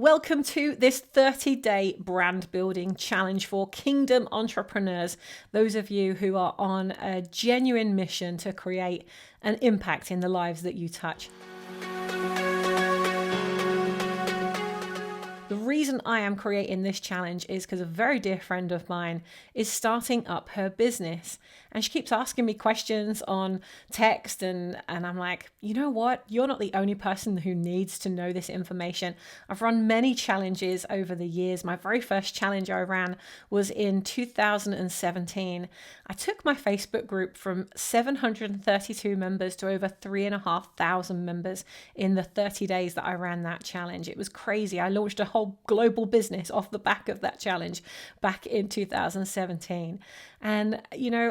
Welcome to this 30-day brand building challenge for kingdom entrepreneurs, those of you who are on a genuine mission to create an impact in the lives that you touch. The reason I am creating this challenge is because a very dear friend of mine is starting up her business, and she keeps asking me questions on text, and I'm like, you know what? You're not the only person who needs to know this information. I've run many challenges over the years. My very first challenge I ran was in 2017. I took my Facebook group from 732 members to over 3,500 members in the 30 days that I ran that challenge. It was crazy. I launched a whole global business off the back of that challenge back in 2017. And,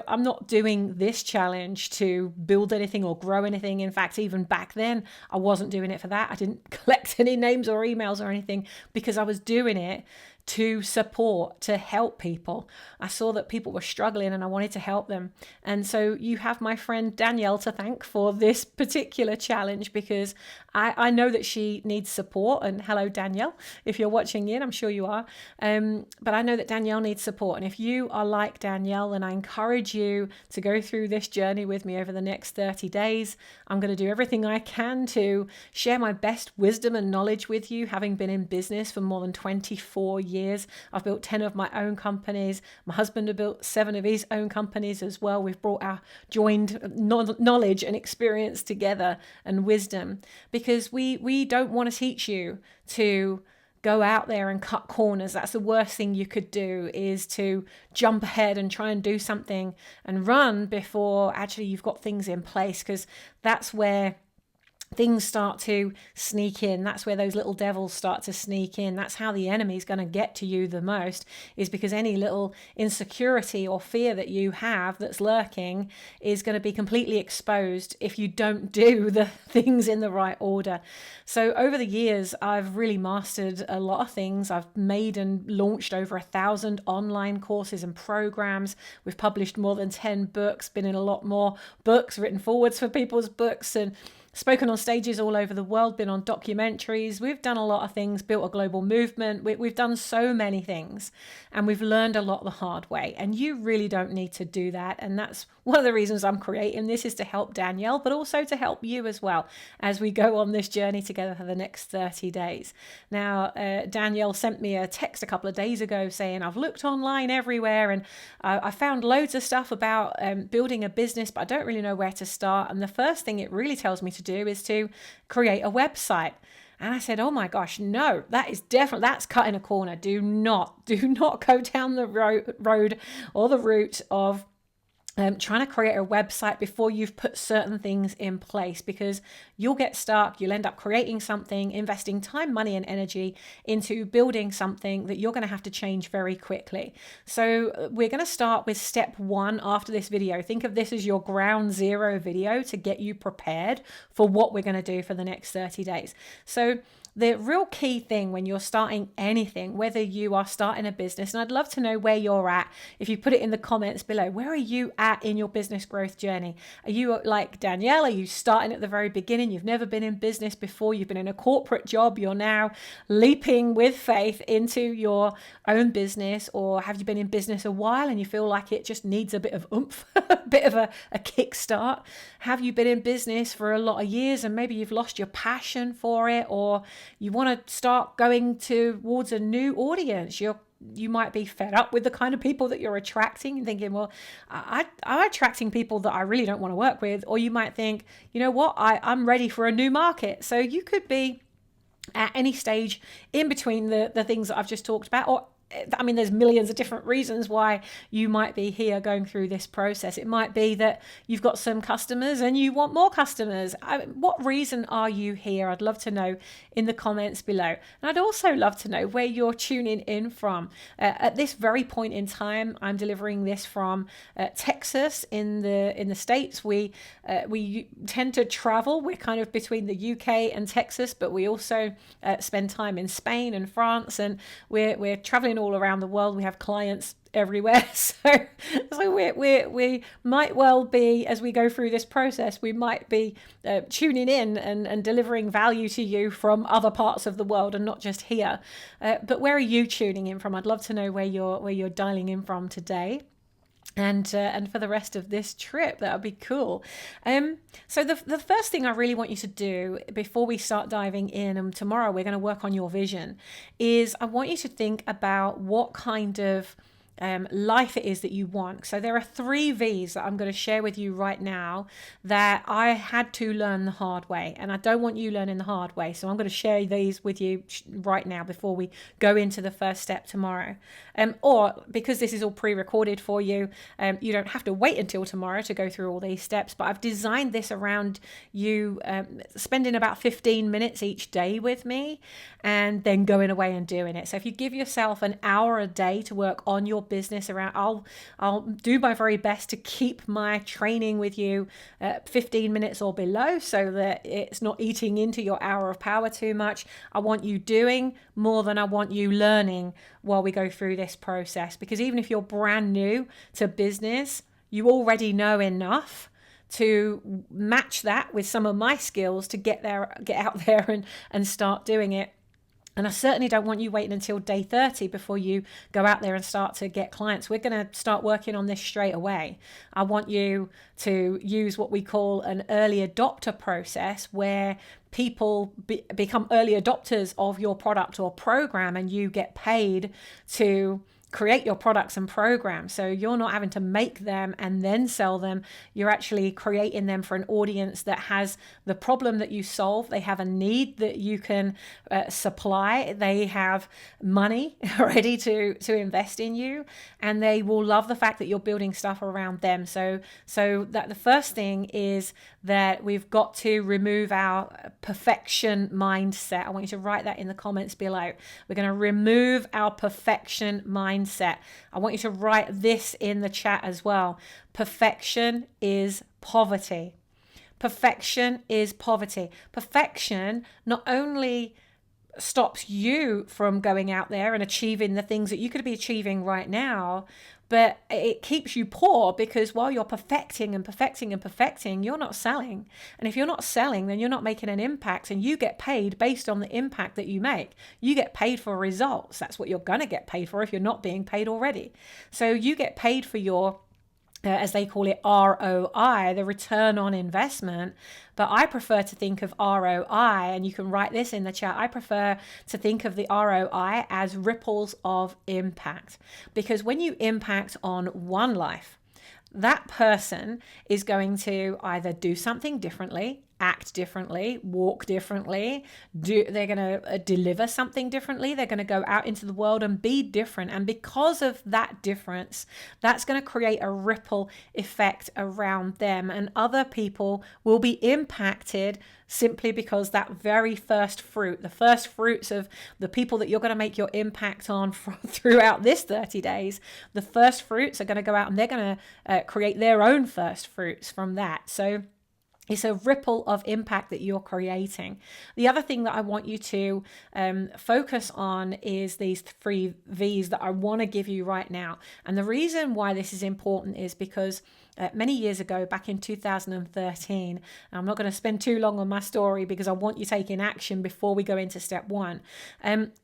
I'm not doing this challenge to build anything or grow anything. In fact, even back then, I wasn't doing it for that. I didn't collect any names or emails or anything because I was doing it to support, to help people. I saw that people were struggling and I wanted to help them. And so you have my friend Danielle to thank for this particular challenge, because I know that she needs support. And hello, Danielle, if you're watching in, I'm sure you are. But I know that Danielle needs support. And if you are like Danielle, then I encourage you to go through this journey with me over the next 30 days. I'm going to do everything I can to share my best wisdom and knowledge with you, having been in business for more than 24 years. I've built 10 of my own companies. My husband has built 7 of his own companies as well. We've brought our joined knowledge and experience together and wisdom, because we don't want to teach you to go out there and cut corners. That's the worst thing you could do, is to jump ahead and try and do something and run before actually you've got things in place, because that's where things start to sneak in. That's where those little devils start to sneak in. That's how the enemy is going to get to you the most, is because any little insecurity or fear that you have that's lurking is going to be completely exposed if you don't do the things in the right order. So over the years, I've really mastered a lot of things. I've made and launched over 1,000 online courses and programs. We've published more than 10 books, been in a lot more books, written forwards for people's books, and spoken on stages all over the world, been on documentaries. We've done a lot of things, built a global movement. We've done so many things, and we've learned a lot the hard way. And you really don't need to do that. And that's one of the reasons I'm creating this, is to help Danielle, but also to help you as well as we go on this journey together for the next 30 days. Now, Danielle sent me a text a couple of days ago saying, I've looked online everywhere and I found loads of stuff about building a business, but I don't really know where to start. And the first thing it really tells me to do is to create a website. And I said, oh my gosh, no, that's cutting a corner. Do not go down the road or the route of trying to create a website before you've put certain things in place, because you'll get stuck. You'll end up creating something, investing time, money, and energy into building something that you're going to have to change very quickly. So we're going to start with step 1 after this video. Think of this as your ground zero video to get you prepared for what we're going to do for the next 30 days. So the real key thing when you're starting anything, whether you are starting a business, and I'd love to know where you're at. If you put it in the comments below, where are you at in your business growth journey? Are you like Danielle? Are you starting at the very beginning? You've never been in business before. You've been in a corporate job. You're now leaping with faith into your own business. Or have you been in business a while and you feel like it just needs a bit of oomph, a bit of a kickstart? Have you been in business for a lot of years and maybe you've lost your passion for it, or you want to start going towards a new audience? You might be fed up with the kind of people that you're attracting and thinking, well, I'm attracting people that I really don't want to work with. Or you might think, you know what, I'm ready for a new market. So you could be at any stage in between the things that I've just talked about, or there's millions of different reasons why you might be here going through this process. It might be that you've got some customers and you want more customers. What reason are you here? I'd love to know in the comments below. And I'd also love to know where you're tuning in from. At this very point in time, I'm delivering this from Texas in the States. We tend to travel. We're kind of between the UK and Texas, but we also spend time in Spain and France, and we're traveling going all around the world. We have clients everywhere. So we might well be, as we go through this process, we might be tuning in and delivering value to you from other parts of the world and not just here. But where are you tuning in from? I'd love to know where you're dialing in from today. And for the rest of this trip, that would be cool. So the first thing I really want you to do before we start diving in, and tomorrow we're going to work on your vision, is I want you to think about what kind of life it is that you want. So there are 3 V's that I'm going to share with you right now that I had to learn the hard way, and I don't want you learning the hard way. So I'm going to share these with you right now before we go into the first step tomorrow. Or because this is all pre-recorded for you, you don't have to wait until tomorrow to go through all these steps, but I've designed this around you spending about 15 minutes each day with me and then going away and doing it. So if you give yourself an hour a day to work on your business around, I'll do my very best to keep my training with you 15 minutes or below so that it's not eating into your hour of power too much. I want you doing more than I want you learning while we go through this process, because even if you're brand new to business, you already know enough to match that with some of my skills to get out there and start doing it. And I certainly don't want you waiting until day 30 before you go out there and start to get clients. We're going to start working on this straight away. I want you to use what we call an early adopter process, where people become early adopters of your product or program, and you get paid to create your products and programs. So you're not having to make them and then sell them. You're actually creating them for an audience that has the problem that you solve. They have a need that you can supply. They have money ready to invest in you, and they will love the fact that you're building stuff around them. So that the first thing is that we've got to remove our perfection mindset. I want you to write that in the comments below. We're going to remove our perfection mindset. I want you to write this in the chat as well. Perfection is poverty. Perfection is poverty. Perfection not only stops you from going out there and achieving the things that you could be achieving right now, but it keeps you poor, because while you're perfecting and perfecting and perfecting, you're not selling. And if you're not selling, then you're not making an impact, and you get paid based on the impact that you make. You get paid for results. That's what you're going to get paid for if you're not being paid already. So you get paid for your as they call it, ROI, the return on investment. But I prefer to think of ROI, and you can write this in the chat. I prefer to think of the ROI as ripples of impact, because when you impact on one life, that person is going to either do something differently, act differently, walk differently, they're going to deliver something differently, they're going to go out into the world and be different. And because of that difference, that's going to create a ripple effect around them, and other people will be impacted simply because that very first fruit, the first fruits of the people that you're going to make your impact on throughout this 30 days, the first fruits are going to go out and they're going to create their own first fruits from that. So it's a ripple of impact that you're creating. The other thing that I want you to focus on is these 3 V's that I want to give you right now. And the reason why this is important is because many years ago, back in 2013, I'm not going to spend too long on my story because I want you taking action before we go into step 1.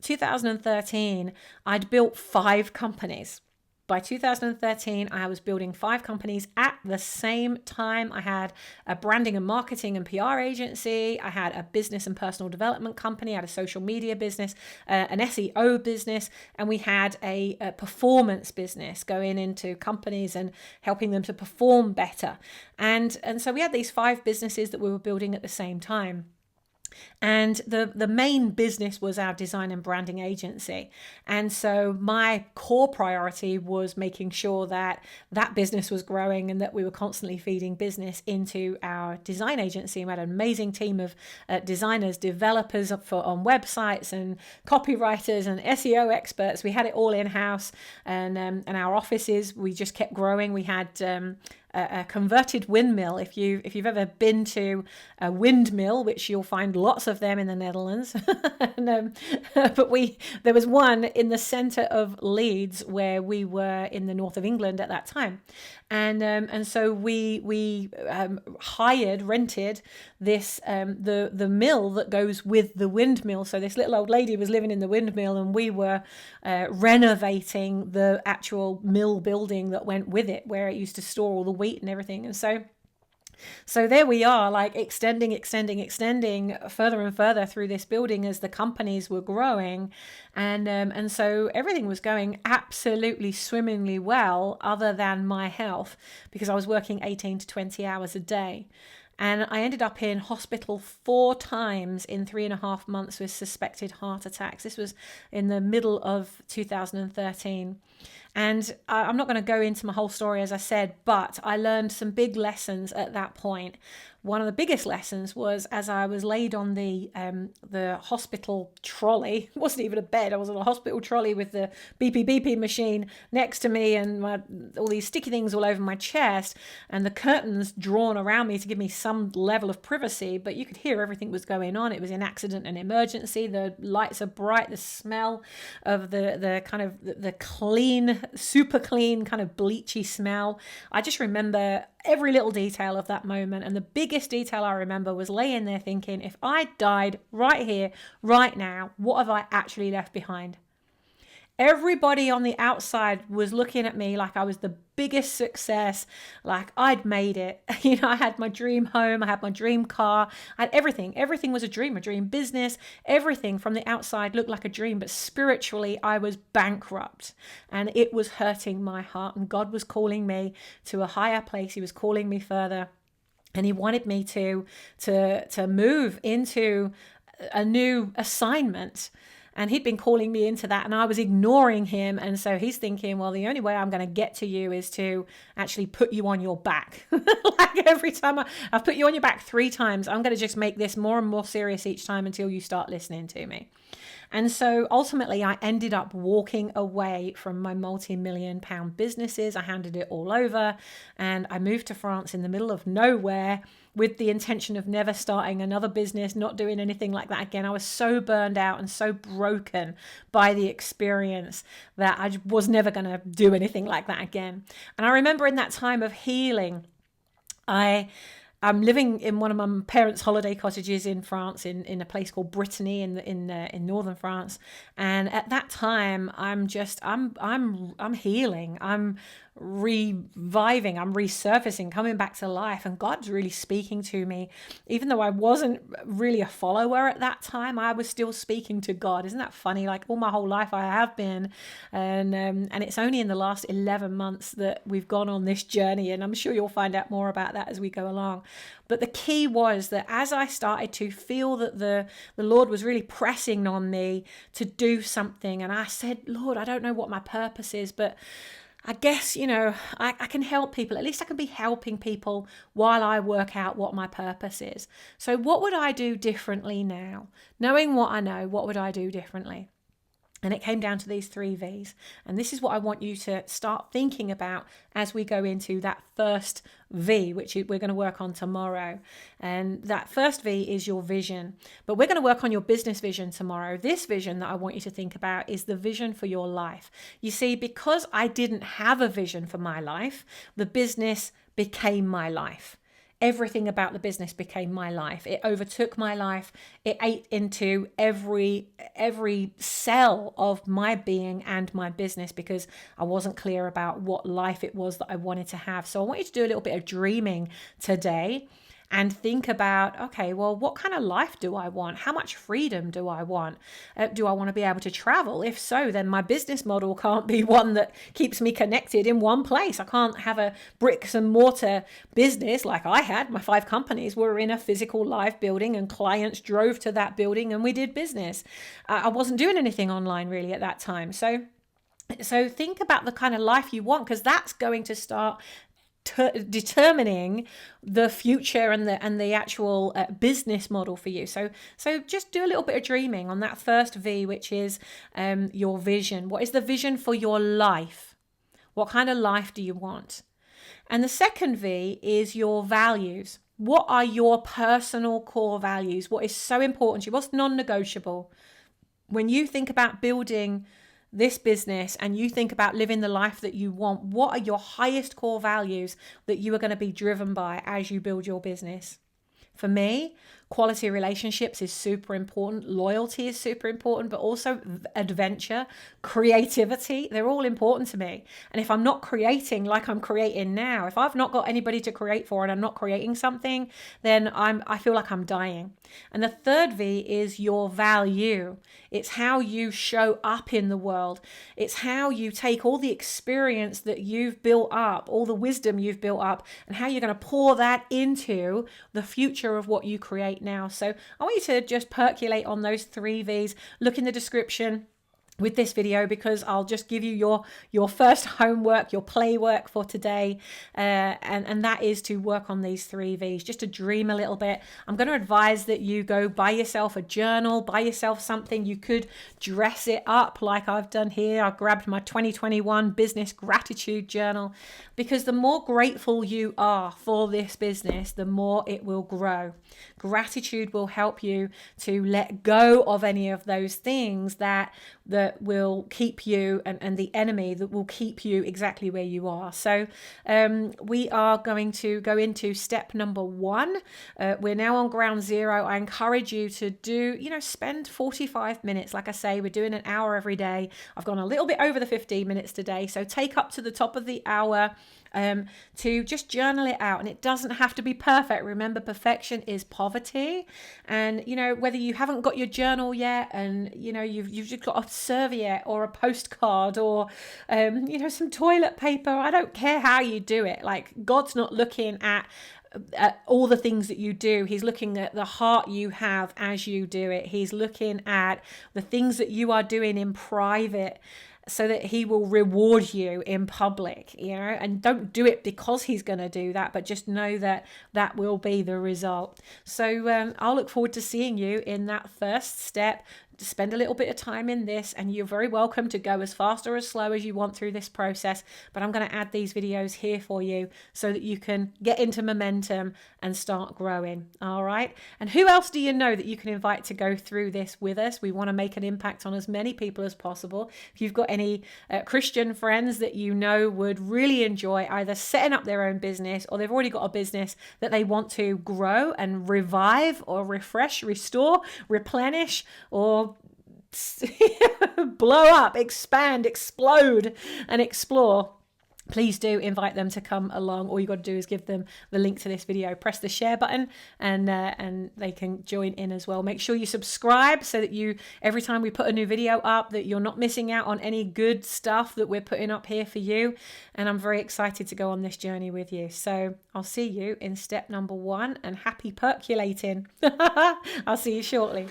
2013, I'd built 5 companies. By 2013, I was building 5 companies at the same time. I had a branding and marketing and PR agency. I had a business and personal development company. I had a social media business, an SEO business, and we had a performance business going into companies and helping them to perform better. And so we had these 5 businesses that we were building at the same time. And the main business was our design and branding agency. And so my core priority was making sure that that business was growing and that we were constantly feeding business into our design agency. And we had an amazing team of designers, developers on websites, and copywriters and SEO experts. We had it all in-house, and our offices, we just kept growing. We had a converted windmill. If you've ever been to a windmill, which you'll find lots of them in the Netherlands, and, but there was one in the centre of Leeds where we were in the north of England at that time, and so we rented this the mill that goes with the windmill. So this little old lady was living in the windmill, and we were renovating the actual mill building that went with it, where it used to store all the wheat and everything. And so there we are, like extending further and further through this building as the companies were growing, and so everything was going absolutely swimmingly well, other than my health, because I was working 18 to 20 hours a day. And I ended up in hospital 4 times in 3.5 months with suspected heart attacks. This was in the middle of 2013. And I'm not going to go into my whole story, as I said, but I learned some big lessons at that point. One of the biggest lessons was as I was laid on the hospital trolley. It wasn't even a bed. I was on a hospital trolley with the beepy machine next to me, and all these sticky things all over my chest, and the curtains drawn around me to give me some level of privacy. But you could hear everything was going on. It was an accident and emergency. The lights are bright. The smell of the kind of the clean, super clean, kind of bleachy smell. I just remember every little detail of that moment. And the biggest detail I remember was laying there thinking, if I died right here, right now, what have I actually left behind? Everybody on the outside was looking at me like I was the biggest success, like I'd made it. You know, I had my dream home, I had my dream car, I had everything. Everything was a dream business. Everything from the outside looked like a dream, but spiritually I was bankrupt, and it was hurting my heart. And God was calling me to a higher place. He was calling me further, and he wanted me to move into a new assignment. And he'd been calling me into that, and I was ignoring him. And so he's thinking, well, the only way I'm going to get to you is to actually put you on your back. Like every time I've put you on your back 3 times, I'm going to just make this more and more serious each time until you start listening to me. And so ultimately I ended up walking away from my multi-million-pound businesses. I handed it all over, and I moved to France in the middle of nowhere with the intention of never starting another business, not doing anything like that again. I was so burned out and so broken by the experience that I was never going to do anything like that again. And I remember in that time of healing, I'm living in one of my parents' holiday cottages in France, in a place called Brittany in northern France. And at that time, I'm healing. I'm reviving. I'm resurfacing, coming back to life. And God's really speaking to me. Even though I wasn't really a follower at that time, I was still speaking to God. Isn't that funny? Like all my whole life I have been. And it's only in the last 11 months that we've gone on this journey. And I'm sure you'll find out more about that as we go along. But the key was that as I started to feel that the Lord was really pressing on me to do something, and I said, Lord, I don't know what my purpose is, but I guess, I can help people. At least I can be helping people while I work out what my purpose is. So what would I do differently now? Knowing what I know, what would I do differently? And it came down to these 3 V's. And this is what I want you to start thinking about as we go into that first V, which we're going to work on tomorrow. And that first V is your vision. But we're going to work on your business vision tomorrow. This vision that I want you to think about is the vision for your life. You see, because I didn't have a vision for my life, the business became my life. Everything about the business became my life. It overtook my life. It ate into every cell of my being and my business, because I wasn't clear about what life it was that I wanted to have. So I want you to do a little bit of dreaming today and think about, okay, well, what kind of life do I want? How much freedom do I want? Do I want to be able to travel? If so, then my business model can't be one that keeps me connected in one place. I can't have a bricks and mortar business like I had. My 5 companies were in a physical live building, and clients drove to that building and we did business. I wasn't doing anything online really at that time. So think about the kind of life you want, because that's going to start determining the future and the actual business model for you. So just do a little bit of dreaming on that first V, which is your vision. What is the vision for your life? What kind of life do you want? And the second V is your values. What are your personal core values? What is so important to you? What's non-negotiable? When you think about building this business and you think about living the life that you want, what are your highest core values that you are going to be driven by as you build your business? For me, quality relationships is super important. Loyalty is super important, but also adventure, creativity, they're all important to me. And if I'm not creating like I'm creating now, if I've not got anybody to create for and I'm not creating something, then I feel like I'm dying. And the third V is your value. It's how you show up in the world. It's how you take all the experience that you've built up, all the wisdom you've built up, and how you're going to pour that into the future of what you create now. So I want you to just percolate on those 3 V's. Look in the description with this video, because I'll just give you your first homework, your play work for today, and that is to work on these 3 V's, just to dream a little bit. I'm going to advise that you go buy yourself a journal, buy yourself something. You could dress it up like I've done here. I've grabbed my 2021 business gratitude journal, because the more grateful you are for this business, the more it will grow. Gratitude will help you to let go of any of those things that will keep you, and the enemy that will keep you exactly where you are. So we are going to go into step number 1. We're now on ground zero. I encourage you to spend 45 minutes. Like I say, we're doing an hour every day. I've gone a little bit over the 15 minutes today. So take up to the top of the hour to just journal it out. And it doesn't have to be perfect. Remember, perfection is poverty. And, whether you haven't got your journal yet and, you've just got a serviette or a postcard or, some toilet paper, I don't care how you do it. Like, God's not looking at all the things that you do. He's looking at the heart you have as you do it. He's looking at the things that you are doing in private, so that he will reward you in public, and don't do it because he's going to do that, but just know that that will be the result. So I'll look forward to seeing you in that first step. To spend a little bit of time in this, and you're very welcome to go as fast or as slow as you want through this process, but I'm going to add these videos here for you so that you can get into momentum and start growing. All right. And who else do you know that you can invite to go through this with us? We want to make an impact on as many people as possible. If you've got any Christian friends that would really enjoy either setting up their own business, or they've already got a business that they want to grow and revive or refresh, restore, replenish, or blow up, expand, explode, and explore, please do invite them to come along. All you got to do is give them the link to this video, press the share button, and they can join in as well. Make sure you subscribe so that every time we put a new video up, that you're not missing out on any good stuff that we're putting up here for you. And I'm very excited to go on this journey with you. So I'll see you in step number 1, and happy percolating. I'll see you shortly.